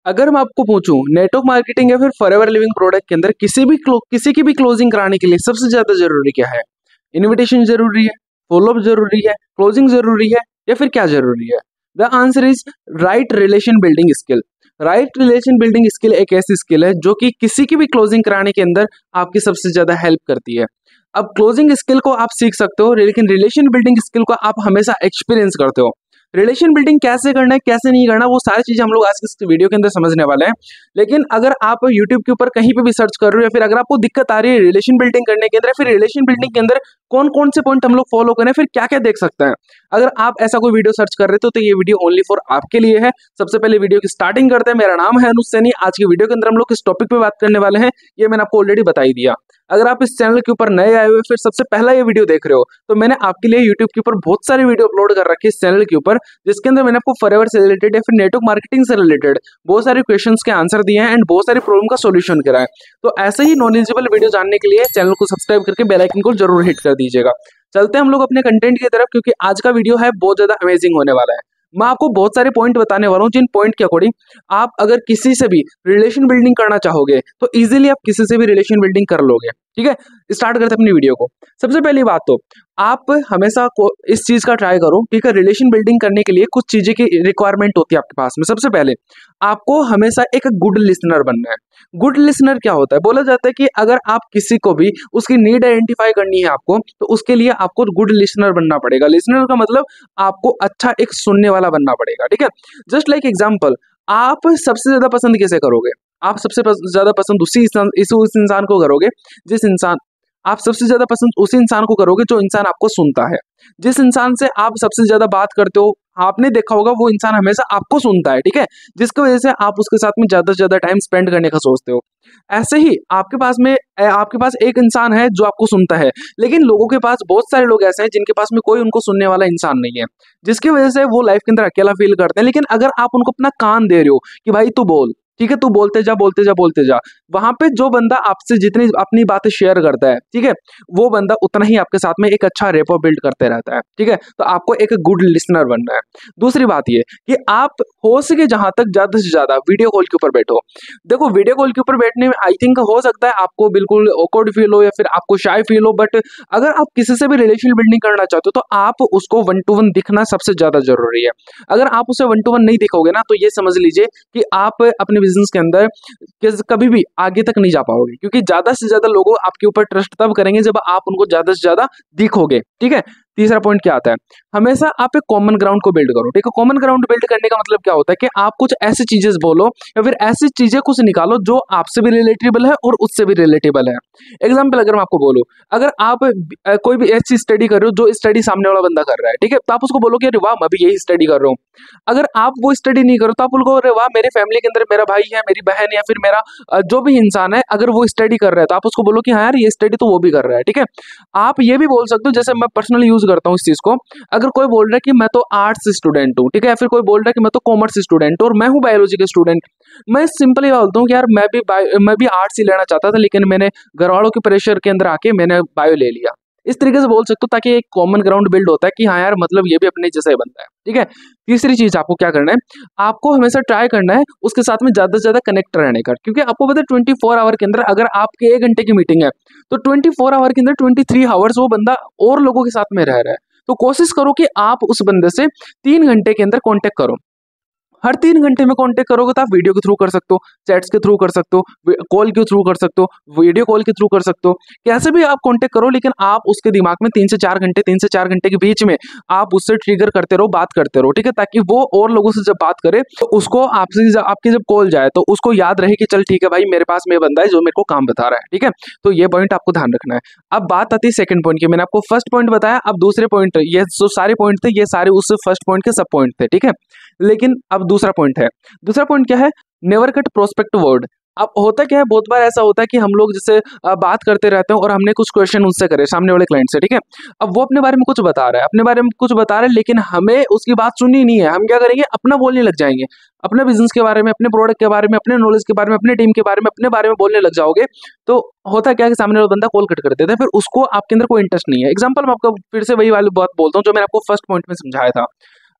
अगर मैं आपको पूछूं नेटवर्क मार्केटिंग या फिर फॉरएवर लिविंग प्रोडक्ट के अंदर किसी की भी क्लोजिंग कराने के लिए सबसे ज्यादा जरूरी क्या है? इनविटेशन जरूरी है, फॉलोअप जरूरी है, क्लोजिंग जरूरी है, या फिर क्या जरूरी है? The answer is right relation building skill. Right relation building skill एक ऐसी स्किल है जो कि किसी की भी क्लोजिंग कराने के अंदर आपकी सबसे ज्यादा हेल्प करती है। अब क्लोजिंग स्किल को आप सीख सकते हो, लेकिन रिलेशन बिल्डिंग स्किल को आप हमेशा एक्सपीरियंस करते हो। रिलेशन बिल्डिंग कैसे करना है, कैसे नहीं करना, वो सारी चीजें हम लोग आज इस वीडियो के अंदर समझने वाले हैं। लेकिन अगर आप YouTube के ऊपर कहीं पे भी सर्च कर रहे हो, या फिर अगर आपको दिक्कत आ रही है रिलेशन बिल्डिंग करने के अंदर, या फिर रिलेशन बिल्डिंग के अंदर कौन कौन से पॉइंट हम लोग फॉलो करें, फिर क्या क्या देख सकते हैं, अगर आप ऐसा कोई वीडियो सर्च कर रहे हो तो ये वीडियो ओनली फॉर आपके लिए है। सबसे पहले वीडियो की स्टार्टिंग करते हैं। मेरा नाम है अनुज सैनी। आज की वीडियो के अंदर हम लोग किस टॉपिक पे बात करने वाले हैं ये मैंने आपको ऑलरेडी बता ही दिया। अगर आप इस चैनल के ऊपर नए आए हुए फिर सबसे पहला ये वीडियो देख रहे हो, तो मैंने आपके लिए यूट्यूब के ऊपर बहुत सारी वीडियो अपलोड कर रखी है इस चैनल के ऊपर, जिसके अंदर मैंने आपको फॉरएवर से रिलेटेड या फिर नेटवर्क मार्केटिंग से रिलेटेड बहुत सारे क्वेश्चंस के आंसर दिए हैं एंड बहुत सारी प्रॉब्लम का सॉल्यूशन करा है। तो ऐसे ही नॉलेजेबल वीडियो जानने के लिए चैनल को सब्सक्राइब करके बेल आइकन को जरूर हिट कर दीजिएगा। चलते हैं हम लोग अपने कंटेंट की तरफ, क्योंकि आज का वीडियो है बहुत ज्यादा अमेजिंग होने वाला है। मैं आपको बहुत सारे पॉइंट बताने वाला हूँ, जिन पॉइंट के अकॉर्डिंग आप अगर किसी से भी रिलेशन बिल्डिंग करना चाहोगे तो इजीली आप किसी से भी रिलेशन बिल्डिंग कर लोगे। ठीक है, स्टार्ट करते हैं अपनी वीडियो को। सबसे पहली बात तो आप हमेशा इस चीज का ट्राई करो, ठीक है। रिलेशन बिल्डिंग करने के लिए कुछ चीजें की रिक्वायरमेंट होती है आपके पास में। सबसे पहले आपको हमेशा एक गुड लिसनर बनना है। गुड लिसनर क्या होता है? बोला जाता है कि अगर आप किसी को भी उसकी नीड आइडेंटिफाई करनी है आपको, तो उसके लिए आपको गुड लिसनर बनना पड़ेगा। लिसनर का मतलब आपको अच्छा एक सुनने वाला बनना पड़ेगा, ठीक है। जस्ट लाइक एग्जाम्पल, आप सबसे ज्यादा पसंद किसे करोगे? आप सबसे ज्यादा पसंद उस इंसान को करोगे जिस इंसान आप सबसे ज्यादा पसंद उसी इंसान को करोगे जो इंसान आपको सुनता है। जिस इंसान से आप सबसे ज्यादा बात करते हो, आपने देखा होगा वो इंसान हमेशा आपको सुनता है, ठीक है, जिसकी वजह से आप उसके साथ में ज्यादा से ज्यादा टाइम स्पेंड करने का सोचते हो। ऐसे ही आपके पास एक इंसान है जो आपको सुनता है, लेकिन लोगों के पास बहुत सारे लोग ऐसे हैं जिनके पास में कोई उनको सुनने वाला इंसान नहीं है, जिसकी वजह से वो लाइफ के अंदर अकेला फील करते हैं। लेकिन अगर आप उनको अपना कान दे रहे हो कि भाई तू बोल, ठीक है, तू बोलते जा बोलते जा बोलते जा, वहां पे जो बंदा आपसे जितनी अपनी बातें शेयर करता है, ठीक है, वो बंदा उतना ही आपके साथ में एक अच्छा रेपो बिल्ड करते रहता है, ठीक है। तो आपको एक गुड लिसनर बनना है। दूसरी बात ये कि आप हो सके जहां तक ज्यादा से ज्यादा वीडियो कॉल के ऊपर बैठो। देखो, वीडियो कॉल के ऊपर बैठने में आई थिंक हो सकता है आपको बिल्कुल ऑकवर्ड फील हो या फिर आपको शाय फील हो, बट अगर आप किसी से भी रिलेशन बिल्डिंग करना चाहते हो तो आप उसको 1-to-1 दिखना सबसे ज्यादा जरूरी है। अगर आप उसे 1-to-1 नहीं दिखोगे ना, तो ये समझ लीजिए कि आप अपने बिजनेस के अंदर कभी भी आगे तक नहीं जा पाओगे, क्योंकि ज्यादा से ज्यादा लोग आपके ऊपर ट्रस्ट तब करेंगे जब आप उनको ज्यादा से ज्यादा दिखोगे, ठीक है। तीसरा पॉइंट क्या आता है? हमेशा आप एक कॉमन ग्राउंड को बिल्ड करो, ठीक है। कॉमन ग्राउंड बिल्ड करने का मतलब क्या होता है कि आप कुछ ऐसी चीजें बोलो या फिर ऐसी चीजें कुछ निकालो जो आपसे भी रिलेटेबल है और उससे भी रिलेटेबल है। एग्जाम्पल अगर मैं आपको बोलूं, अगर आप कोई भी ऐसी स्टडी कर रहे हो जो स्टडी सामने वाला बंदा कर रहा है, ठीक है, तो आप उसको बोलो कि अरे वाह मैं भी यही स्टडी कर रहा हूँ। अगर आप वो स्टडी नहीं करो तो आप बोलो अरे वाह मेरे फैमिली के अंदर मेरा भाई है, मेरी बहन या फिर मेरा जो भी इंसान है, अगर वो स्टडी कर रहा है तो आप उसको बोलो कि हाँ यार ये स्टडी तो वो भी कर रहा है, ठीक है। आप ये भी बोल सकते हो, जैसे मैं पर्सनली यूज करता हूँ इस चीज को, अगर कोई बोल रहा है कि मैं तो आर्ट्स स्टूडेंट हूँ, ठीक है, या फिर कोई बोल रहा है कि मैं तो कॉमर्स स्टूडेंट हूँ और मैं हूँ बायोलॉजी के स्टूडेंट, मैं सिंपली बोलता हूँ कि यार मैं भी आर्ट्स ही लेना चाहता था, लेकिन मैंने घर वालों के प्रेशर के अंदर आके मैंने बायो ले लिया। इस तरीके से बोल सकते हो, ताकि एक कॉमन ग्राउंड बिल्ड होता है कि हाँ यार मतलब ये भी अपने जैसा ही बनता है, ठीक है। तीसरी चीज आपको क्या करना है, आपको हमेशा ट्राई करना है उसके साथ में ज्यादा से ज्यादा कनेक्ट रहने का, क्योंकि आपको पता है 24 आवर के अंदर अगर आपके 1 घंटे की मीटिंग है तो 24 आवर के अंदर 23 आवर्स वो बंदा और लोगों के साथ में रह रहा है। तो कोशिश करो कि आप उस बंदे से 3 घंटे के अंदर कांटेक्ट करो। हर 3 घंटे में कांटेक्ट करोगे तो आप वीडियो के थ्रू कर सकते हो, चैट्स के थ्रू कर सकते हो, कॉल के थ्रू कर सकते हो, वीडियो कॉल के थ्रू कर सकते हो, कैसे भी आप कांटेक्ट करो, लेकिन आप उसके दिमाग में 3 से 4 घंटे के बीच में आप उससे ट्रिगर करते रहो, बात करते रहो, ठीक है, ताकि वो और लोगों से जब बात करे तो उसको आपकी जब कॉल जाए तो उसको याद रहे कि चल ठीक है भाई मेरे पास में बंदा है जो मेरे को काम बता रहा है, ठीक है। तो ये पॉइंट आपको ध्यान रखना है। अब बात आती है सेकंड पॉइंट की। मैंने आपको फर्स्ट पॉइंट बताया, अब दूसरे पॉइंट, ये जो सारे पॉइंट थे ये सारे उस फर्स्ट पॉइंट के सब पॉइंट थे, ठीक है। लेकिन अब दूसरा पॉइंट है। दूसरा पॉइंट क्या है? Never cut prospect word. अब होता क्या है, बहुत बार ऐसा होता है कि हम लोग जैसे बात करते रहते हैं और हमने कुछ क्वेश्चन उनसे करे सामने वाले क्लाइंट से, ठीक है। अब वो अपने बारे में कुछ बता रहा है, अपने बारे में कुछ बता रहा है, लेकिन हमें उसकी बात सुननी नहीं है। हम क्या करेंगे, अपना बोलने लग जाएंगे, अपने बिजनेस के बारे में, अपने प्रोडक्ट के बारे में, अपने नॉलेज के बारे में, अपने टीम के बारे में, अपने बारे में बोलने लग जाओगे। तो होता क्या है कि सामने वाला बंदा कॉल कट कर देता है, फिर उसको आपके अंदर कोई इंटरेस्ट नहीं है। एग्जाम्पल मैं आपको फिर से वही वाली बात बोलता हूँ जो मैंने आपको फर्स्ट पॉइंट में समझाया था।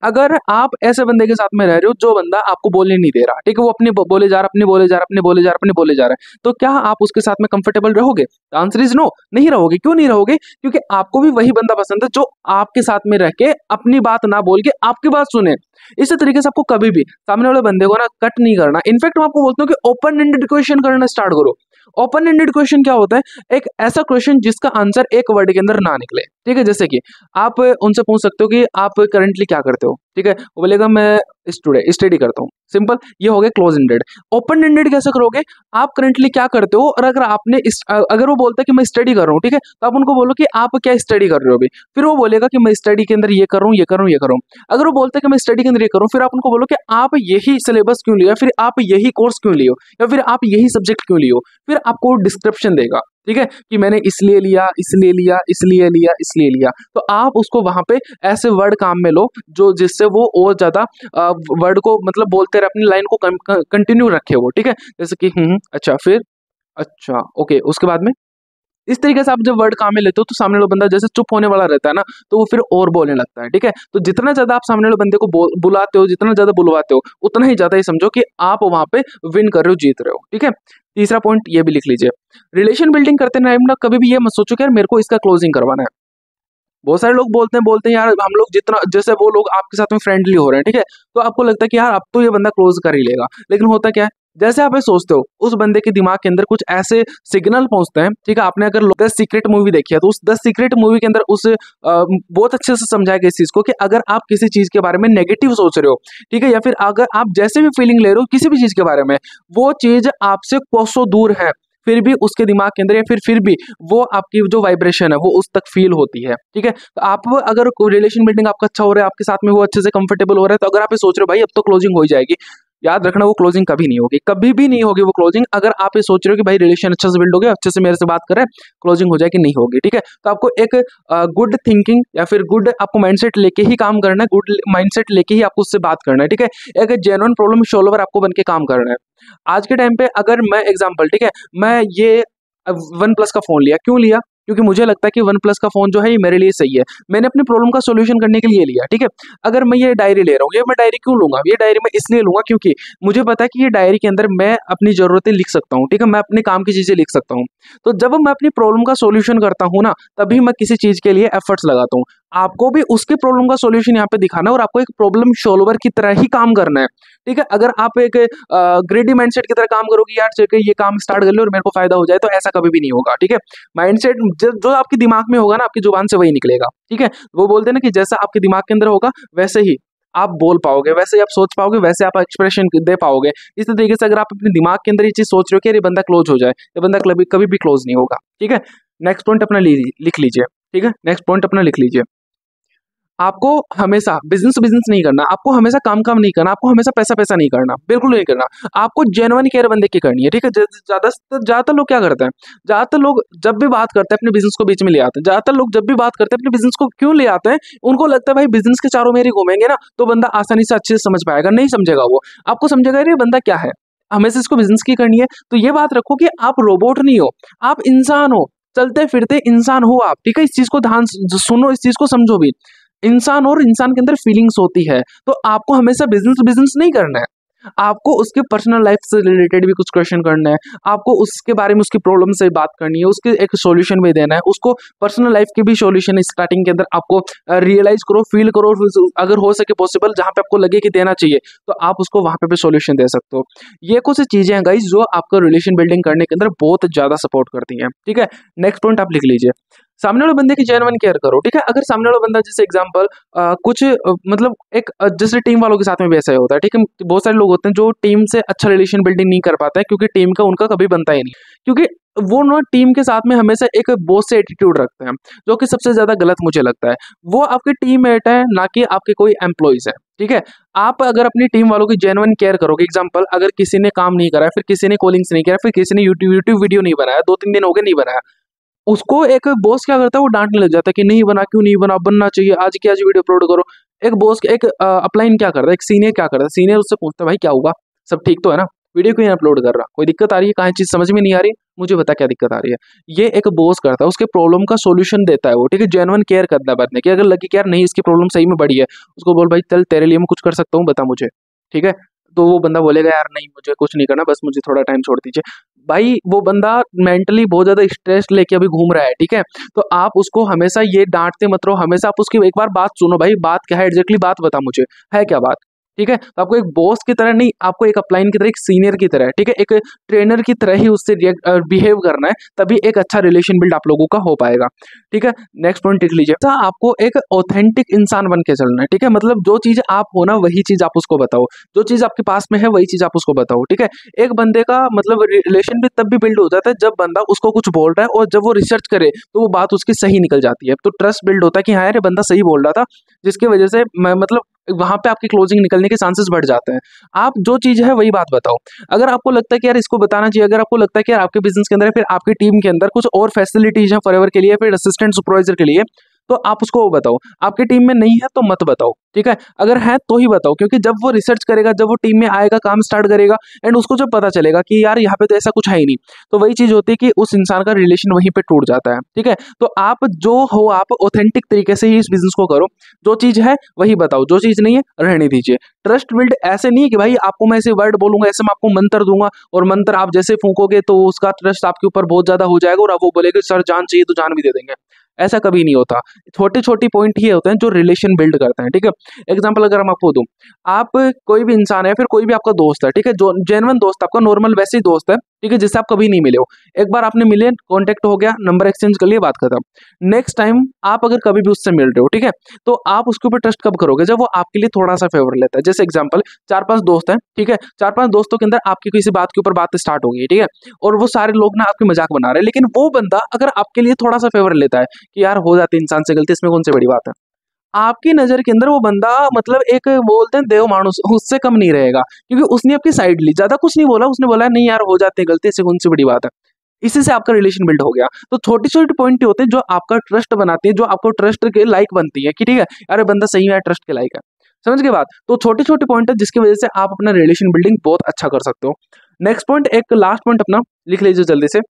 अगर आप ऐसे बंदे के साथ में रह रहे हो जो बंदा आपको बोलने नहीं दे रहा, ठीक है, वो अपने बोले जा रहा, अपने बोले जा रहा, अपने बोले जा रहा, अपने बोले जा रहा है, तो क्या आप उसके साथ में कंफर्टेबल रहोगे? आंसर इज नो, नहीं रहोगे। क्यों नहीं रहोगे? क्योंकि आपको भी वही बंदा पसंद है जो आपके साथ में रह के अपनी बात ना बोल के आपकी बात सुने। इसी तरीके से आपको कभी भी सामने वाले बंदे को ना कट नहीं करना। इनफैक्ट मैं आपको बोलता हूँ कि ओपन एंडेड क्वेश्चन करना स्टार्ट करो। ओपन एंडेड क्वेश्चन क्या होता है? एक ऐसा क्वेश्चन जिसका आंसर एक वर्ड के अंदर ना निकले, ठीक है। जैसे कि आप उनसे पूछ सकते हो कि आप करंटली क्या करते हो, ठीक है, वो बोलेगा मैं स्टडी करता हूँ, सिंपल, ये हो गया क्लोज एंडेड। ओपन एंडेड कैसे करोगे? आप करंटली क्या करते हो, और अगर अगर वो बोलता है कि मैं स्टडी कर रहा हूँ, ठीक है, तो आप उनको बोलो कि आप क्या स्टडी कर रहे हो अभी। फिर वो बोलेगा कि मैं स्टडी के अंदर ये कर रहा हूँ, ये कर रहा हूँ, ये कर रहा हूँ। अगर वो बोलता है कि मैं स्टडी के अंदर ये करूँ, फिर आप उनको बोलो कि आप यही सिलेबस क्यों लिया, फिर आप यही कोर्स क्यों लियो, या फिर आप यही सब्जेक्ट क्यों लियो। फिर आपको डिस्क्रिप्शन देगा, ठीक है, कि मैंने इसलिए लिया, इसलिए लिया, इसलिए लिया, इसलिए लिया। तो आप उसको वहां पे ऐसे वर्ड काम में लो जो जिससे वो और ज्यादा वर्ड को मतलब बोलते रहे, अपनी लाइन को कंटिन्यू रखे वो, ठीक है। जैसे कि अच्छा, फिर अच्छा, ओके, उसके बाद में इस तरीके से आप जब वर्ड काम में लेते हो तो सामने वाला बंदा जैसे चुप होने वाला रहता है ना, तो वो फिर और बोलने लगता है, ठीक है। तो जितना ज्यादा आप सामने वाले बंदे को बुलाते हो, जितना ज्यादा बुलवाते हो, उतना ही ज्यादा ही समझो कि आप वहां पे विन कर रहे हो, जीत रहे हो, ठीक है। तीसरा पॉइंट ये भी लिख लीजिए, रिलेशन बिल्डिंग करते टाइम ना कभी भी ये मत सोचो कि यार मेरे को इसका क्लोजिंग करवाना है। बहुत सारे लोग बोलते हैं यार हम लोग जितना, जैसे वो लोग आपके साथ में फ्रेंडली हो रहे हैं, ठीक है, तो आपको लगता है कि यार अब तो ये बंदा क्लोज कर ही लेगा। लेकिन होता क्या है, जैसे आप ये सोचते हो उस बंदे के दिमाग के अंदर कुछ ऐसे सिग्नल पहुंचते हैं, ठीक है। आपने अगर 10 सीक्रेट मूवी देखी है तो उस 10 सीक्रेट मूवी के अंदर बहुत अच्छे से समझाया गया इस चीज को कि अगर आप किसी चीज के बारे में नेगेटिव सोच रहे हो, ठीक है, या फिर अगर आप जैसे भी फीलिंग ले रहे हो किसी भी चीज के बारे में, वो चीज आपसे कोसों दूर है, फिर भी उसके दिमाग के अंदर या फिर भी वो आपकी जो वाइब्रेशन है वो उस तक फील होती है, ठीक है। तो आप अगर रिलेशन बिल्डिंग आपका अच्छा हो रहा है, आपके साथ में वो अच्छे से कंफर्टेबल हो रहा है, तो अगर आप ये सोच रहे हो भाई अब तो क्लोजिंग हो ही जाएगी, याद रखना वो क्लोजिंग कभी नहीं होगी, कभी भी नहीं होगी वो क्लोजिंग। अगर आप ये सोच रहे हो कि भाई रिलेशन अच्छे से बिल्ड हो गया, अच्छे से मेरे से बात कर रहे हैं, क्लोजिंग हो जाएगी, नहीं होगी, ठीक है। तो आपको एक गुड थिंकिंग या फिर गुड आपको माइंडसेट लेके ही काम करना है, गुड माइंडसेट लेके ही आपको उससे बात करना है, ठीक है। एक जेन्युइन प्रॉब्लम सॉल्वर आपको बन के काम करना है। आज के टाइम पे अगर मैं एग्जांपल, ठीक है, मैं ये वन प्लस का फोन लिया, क्यों लिया? क्योंकि मुझे लगता है कि वन प्लस का फोन जो है ये मेरे लिए सही है, मैंने अपनी प्रॉब्लम का सॉल्यूशन करने के लिए लिया, ठीक है। अगर मैं ये डायरी ले रहा हूँ, ये मैं डायरी क्यों लूंगा? ये डायरी मैं इसलिए लूंगा क्योंकि मुझे पता है कि ये डायरी के अंदर मैं अपनी जरूरतें लिख सकता हूँ, ठीक है, मैं अपने काम की चीजें लिख सकता हूँ। तो जब मैं अपनी प्रॉब्लम का सॉल्यूशन करता हूँ ना, तभी मैं किसी चीज के लिए एफर्ट्स लगाता हूँ। आपको भी उसके प्रॉब्लम का सॉल्यूशन यहाँ पे दिखाना है और आपको एक प्रॉब्लम सॉल्वर की तरह ही काम करना है, ठीक है। अगर आप एक ग्रेडी माइंडसेट की तरह काम करोगे, यार चल के ये काम स्टार्ट कर लो और मेरे को फायदा हो जाए, तो ऐसा कभी भी नहीं होगा, ठीक है। माइंडसेट जो आपके दिमाग में होगा ना, आपकी जुबान से वही निकलेगा, ठीक है। वो बोलते हैं ना कि जैसा आपके दिमाग के अंदर होगा वैसे ही आप बोल पाओगे, वैसे ही आप सोच पाओगे, वैसे आप एक्सप्रेशन दे पाओगे। इस तरीके से अगर आप अपने दिमाग के अंदर ये चीज सोच रहे हो कि ये बंदा क्लोज हो जाए, ये बंदा कभी कभी भी क्लोज नहीं होगा, ठीक है। नेक्स्ट पॉइंट अपना लिख लीजिए, ठीक है, नेक्स्ट पॉइंट अपना लिख लीजिए। आपको हमेशा बिजनेस बिजनेस नहीं करना, आपको हमेशा काम काम नहीं करना, आपको हमेशा पैसा पैसा नहीं करना, बिल्कुल नहीं करना। आपको जेन्युइन केयर बंदे की करनी है, ठीक है। ज्यादातर लोग क्या करते हैं, ज्यादातर लोग जब भी बात करते हैं अपने बिजनेस को बीच में ले आते हैं। ज्यादातर लोग जब भी बात करते हैं अपने बिजनेस को क्यों ले आते हैं? उनको लगता है भाई बिजनेस के चारों मेरे घूमेंगे ना तो बंदा आसानी से अच्छे से समझ पाएगा, नहीं समझेगा वो। आपको समझेगा ये बंदा क्या है, हमेशा इसको बिजनेस की करनी है। तो ये बात रखो कि आप रोबोट नहीं हो, आप इंसान हो, चलते फिरते इंसान हो आप, ठीक है। इस चीज को ध्यान सुनो, इस चीज को समझो भी। इंसान और इंसान के अंदर फीलिंग्स होती है, तो आपको हमेशा बिजनेस बिजनेस नहीं करना है, आपको उसके पर्सनल लाइफ से रिलेटेड भी कुछ क्वेश्चन करना है, आपको उसके बारे में उसकी प्रॉब्लम से बात करनी है, उसके एक सॉल्यूशन भी देना है, उसको पर्सनल लाइफ के भी सॉल्यूशन स्टार्टिंग के अंदर आपको रियलाइज करो, फील करो, अगर हो सके पॉसिबल जहां पे आपको लगे कि देना चाहिए तो आप उसको वहां पे भी सॉल्यूशन दे सकते हो। ये कुछ चीजें हैं गाइस जो आपको रिलेशन बिल्डिंग करने के अंदर बहुत ज्यादा सपोर्ट करती हैं, ठीक है। नेक्स्ट पॉइंट आप लिख लीजिए, सामने वाले बंदे की जेन्युइन केयर करो, ठीक है। अगर सामने वाला बंदा जैसे एग्जांपल कुछ मतलब एक जैसे टीम वालों के साथ में भी ऐसा ही होता है, ठीक है। बहुत सारे लोग होते हैं जो टीम से अच्छा रिलेशन बिल्डिंग नहीं कर पाते हैं क्योंकि टीम का उनका कभी बनता ही नहीं, क्योंकि वो ना टीम के साथ में हमेशा एक बॉस से एटीट्यूड रखते हैं, जो कि सबसे ज्यादा गलत मुझे लगता है। वो आपके टीममेट है, ना कि आपके कोई एम्प्लॉइज है, ठीक है। आप अगर अपनी टीम वालों की जेन्युइन केयर करोगे, एग्जांपल अगर किसी ने काम नहीं करा, फिर किसी ने कॉलिंग्स नहीं किया, फिर किसी ने यूट्यूब वीडियो नहीं बनाया, 2-3 दिन हो गए नहीं बनाया, उसको एक बॉस क्या करता है, वो डांटने लग जाता है कि नहीं बना, क्यों नहीं बना, बनना चाहिए, आज की आज वीडियो अपलोड करो। एक बॉस एक अपलाइन क्या करता है, एक सीनियर क्या करता है, सीनियर उससे पूछता है भाई क्या हुआ, सब ठीक तो है ना, वीडियो क्यों नहीं अपलोड कर रहा, कोई दिक्कत आ रही है, कहाँ चीज़ समझ में नहीं आ रही, मुझे बता क्या दिक्कत आ रही है। ये एक बॉस करता है, उसके प्रॉब्लम का सोल्यूशन देता है वो, ठीक है, जेन्युइन केयर करता है बंदे की। अगर लगे कि यार नहीं इसकी प्रॉब्लम सही में बड़ी है, उसको बोल भाई चल तेरे लिए मैं कुछ कर सकता हूँ, बता मुझे, ठीक है। तो वो बंदा बोलेगा यार नहीं मुझे कुछ नहीं करना, बस मुझे थोड़ा टाइम छोड़ दीजिए। भाई वो बंदा मेंटली बहुत ज्यादा स्ट्रेस लेके अभी घूम रहा है, ठीक है। तो आप उसको हमेशा ये डांटते मत रहो, हमेशा आप उसकी एक बार बात सुनो, भाई बात क्या है एग्जैक्टली, बात बता मुझे, है क्या बात, ठीक है। तो आपको एक बॉस की तरह नहीं, आपको एक अपलाइन की तरह, एक सीनियर की तरह, ठीक है, एक ट्रेनर की तरह ही उससे बिहेव करना है, तभी एक अच्छा रिलेशन बिल्ड आप लोगों का हो पाएगा, ठीक है। नेक्स्ट पॉइंट लिख लीजिए, तो आपको एक ऑथेंटिक इंसान बन के चलना है, ठीक है। मतलब जो चीज आप हो ना वही चीज आप उसको बताओ, जो चीज आपके पास में है वही चीज आप उसको बताओ, ठीक है। एक बंदे का मतलब रिलेशन भी तब भी बिल्ड हो जाता है जब बंदा उसको कुछ बोल रहा है और जब वो रिसर्च करे तो वो बात उसकी सही निकल जाती है, तो ट्रस्ट बिल्ड होता है कि हाँ यार ये बंदा सही बोल रहा था, जिसकी वजह से मतलब वहां पे आपकी क्लोजिंग निकलने के चांसेस बढ़ जाते हैं। आप जो चीज है वही बात बताओ। अगर आपको लगता है कि यार इसको बताना चाहिए, अगर आपको लगता है कि यार आपके बिजनेस के अंदर या फिर आपकी टीम के अंदर कुछ और फैसिलिटीज है फॉरएवर के लिए, फिर असिस्टेंट सुपरवाइजर के लिए, तो आप उसको वो बताओ। आपकी टीम में नहीं है तो मत बताओ, ठीक है। अगर है तो ही बताओ, क्योंकि जब वो रिसर्च करेगा, जब वो टीम में आएगा, काम स्टार्ट करेगा, एंड उसको जब पता चलेगा कि यार यहाँ पे तो ऐसा कुछ है ही नहीं, तो वही चीज होती है कि उस इंसान का रिलेशन वहीं पे टूट जाता है, ठीक है। तो आप जो हो, आप ऑथेंटिक तरीके से ही इस बिजनेस को करो, जो चीज है वही बताओ, जो चीज नहीं है रहने दीजिए। ट्रस्ट बिल्ड ऐसे नहीं है कि भाई आपको मैं ऐसे वर्ड बोलूंगा, ऐसे मैं आपको मंत्र दूंगा और मंत्र आप जैसे फूकोगे तो उसका ट्रस्ट आपके ऊपर बहुत ज्यादा हो जाएगा और आप वो बोलेगे सर जान चाहिए तो जान भी दे देंगे, ऐसा कभी नहीं होता। छोटे छोटे पॉइंट ही होते हैं जो रिलेशन बिल्ड करते हैं, ठीक है। एग्जाम्पल अगर हम आपको दूं, आप कोई भी इंसान है, फिर कोई भी आपका दोस्त है, ठीक है, जो जेन्युइन दोस्त आपका नॉर्मल वैसे ही दोस्त है, ठीक है, जिससे आप कभी नहीं मिले हो, एक बार आपने मिले, कांटेक्ट हो गया, नंबर एक्सचेंज कर लिया, बात खत्म। नेक्स्ट टाइम आप अगर कभी भी उससे मिल रहे हो, ठीक है, तो आप उसके ऊपर ट्रस्ट कब करोगे, जब वो आपके लिए थोड़ा सा फेवर लेता है। जैसे एग्जाम्पल, 4-5 दोस्त हैं, ठीक है, 4-5 दोस्तों के अंदर आपकी किसी बात के ऊपर बात स्टार्ट हो गई, ठीक है, और वो सारे लोग ना आपकी मजाक बना रहे हैं, लेकिन वो बंदा अगर आपके लिए थोड़ा सा फेवर लेता है कि यार हो जाती है इंसान से गलती, इसमें कौन सी बड़ी बात है, आपकी नजर के अंदर वो बंदा मतलब एक बोलते हैं देव मानुस, उससे कम नहीं रहेगा, क्योंकि उसने आपकी साइड ली, ज्यादा कुछ नहीं बोला, उसने बोला नहीं यार हो जाते हैं गलती, इससे कौन सी बड़ी बात है। इसी से आपका रिलेशन बिल्ड हो गया। तो छोटी छोटी पॉइंट होते हैं जो आपका ट्रस्ट बनाती है, जो आपको ट्रस्ट के लायक बनती है कि ठीक है अरे बंदा सही में ट्रस्ट के लायक है। समझ के बात, तो छोटे छोटे पॉइंट है जिसकी वजह से आप अपना रिलेशन बिल्डिंग बहुत अच्छा कर सकते हो। नेक्स्ट पॉइंट, एक लास्ट पॉइंट अपना लिख लीजिए जल्दी से।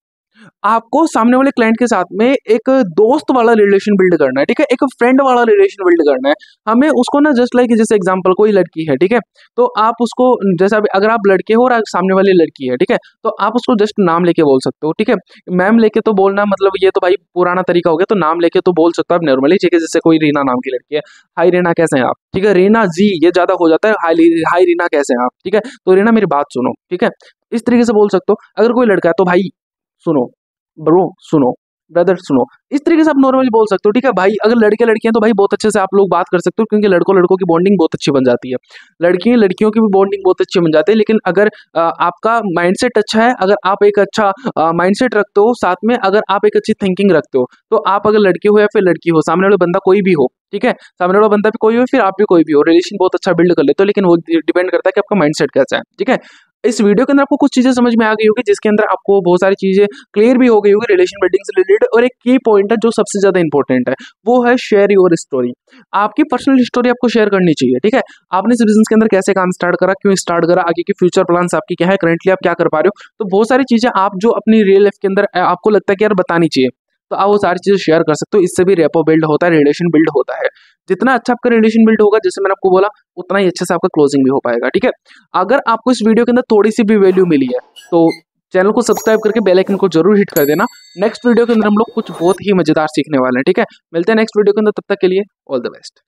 आपको सामने वाले क्लाइंट के साथ में एक दोस्त वाला रिलेशन बिल्ड करना है, ठीक है, एक फ्रेंड वाला रिलेशन बिल्ड करना है। हमें उसको ना जस्ट लाइक जैसे एग्जांपल कोई लड़की है, ठीक है, तो आप उसको जैसा अगर आप लड़के हो और सामने वाली लड़की है, ठीक है, तो आप उसको जस्ट नाम लेके बोल सकते हो, ठीक है। मैम लेके तो बोलना मतलब ये तो भाई पुराना तरीका हो गया, तो नाम लेके तो बोल सकते हो आप नॉर्मली, ठीक है। जैसे कोई रीना नाम की लड़की है, हाई रीना कैसे हैं आप, ठीक है, रीना जी ये ज्यादा हो जाता है, हाई रीना कैसे हैं आप, ठीक है, तो रीना मेरी बात सुनो, ठीक है, इस तरीके से बोल सकते हो। अगर कोई लड़का है तो भाई सुनो, ब्रो सुनो, ब्रदर सुनो, इस तरीके से आप नॉर्मली बोल सकते हो, ठीक है। भाई अगर लड़के लड़कियां तो भाई बहुत अच्छे से आप लोग बात कर सकते हो, क्योंकि लड़कों लड़कों की बॉन्डिंग बहुत अच्छी बन जाती है, लड़कियां लड़कियों की भी बॉन्डिंग बहुत अच्छी बन जाती है। लेकिन अगर आपका माइंडसेट अच्छा है, अगर आप एक अच्छा माइंडसेट रखते हो, साथ में अगर आप एक अच्छी थिंकिंग रखते हो, तो आप अगर लड़के हो या फिर लड़की हो, सामने वाला बंदा कोई भी हो, ठीक है, सामने वाला बंदा भी कोई हो फिर आप भी कोई भी हो, रिलेशन बहुत अच्छा बिल्ड कर लेते हो। लेकिन वो डिपेंड करता है कि आपका माइंडसेट कैसा है, ठीक है। इस वीडियो के अंदर आपको कुछ चीजें समझ में आ गई होगी, जिसके अंदर आपको बहुत सारी चीजें क्लियर भी हो गई होगी रिलेशन बिल्डिंग से रिलेटेड। और एक की पॉइंट है जो सबसे ज्यादा इंपॉर्टेंट है, वो है शेयर योर स्टोरी। आपकी पर्सनल स्टोरी आपको शेयर करनी चाहिए, ठीक है। आपने इस बिजनेस के अंदर कैसे काम स्टार्ट करा, क्यों स्टार्ट करा, आगे की फ्यूचर प्लान्स आपकी क्या है, करंटली आप क्या कर पा रहे हो, तो बहुत सारी चीजें आप जो अपनी रियल लाइफ के अंदर आपको लगता है कि यार बतानी चाहिए, तो आप वो सारी चीजें शेयर कर सकते हो। इससे भी रेपो बिल्ड होता है, रिलेशन बिल्ड होता है। जितना अच्छा आपका रिलेशन बिल्ड होगा, जैसे मैंने आपको बोला, उतना ही अच्छे से आपका क्लोजिंग भी हो पाएगा, ठीक है। अगर आपको इस वीडियो के अंदर थोड़ी सी भी वैल्यू मिली है तो चैनल को सब्सक्राइब करके बेल आइकन को जरूर हिट कर देना। नेक्स्ट वीडियो के अंदर हम लोग कुछ बहुत ही मजेदार सीखने वाले हैं, ठीक है। मिलते हैं नेक्स्ट वीडियो के अंदर, तब तक के लिए ऑल द बेस्ट।